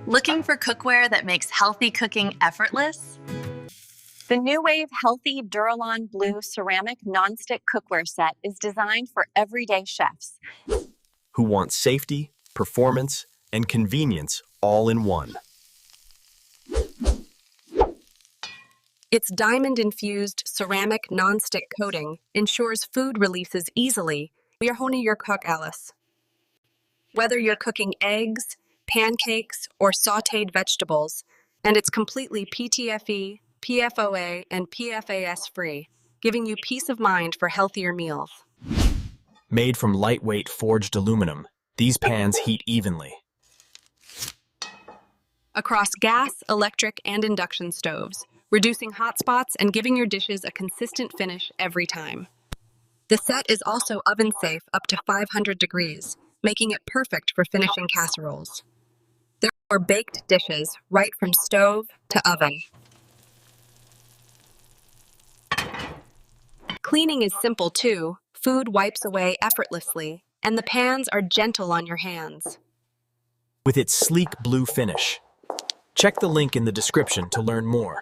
Looking for cookware that makes healthy cooking effortless? The NuWave Healthy Duralon Blue Ceramic Nonstick Cookware Set is designed for everyday chefs who want safety, performance, and convenience all in one. Its diamond-infused ceramic nonstick coating ensures food releases easily. We are honing your cook, Alice. Whether you're cooking eggs, pancakes, or sautéed vegetables, and it's completely PTFE, PFOA, and PFAS-free, giving you peace of mind for healthier meals. Made from lightweight forged aluminum, these pans heat evenly. Across gas, electric, and induction stoves, reducing hot spots and giving your dishes a consistent finish every time. The set is also oven-safe up to 500 degrees, making it perfect for finishing casseroles. There are baked dishes right from stove to oven. Cleaning is simple too. Food wipes away effortlessly, and the pans are gentle on your hands. With its sleek blue finish. Check the link in the description to learn more.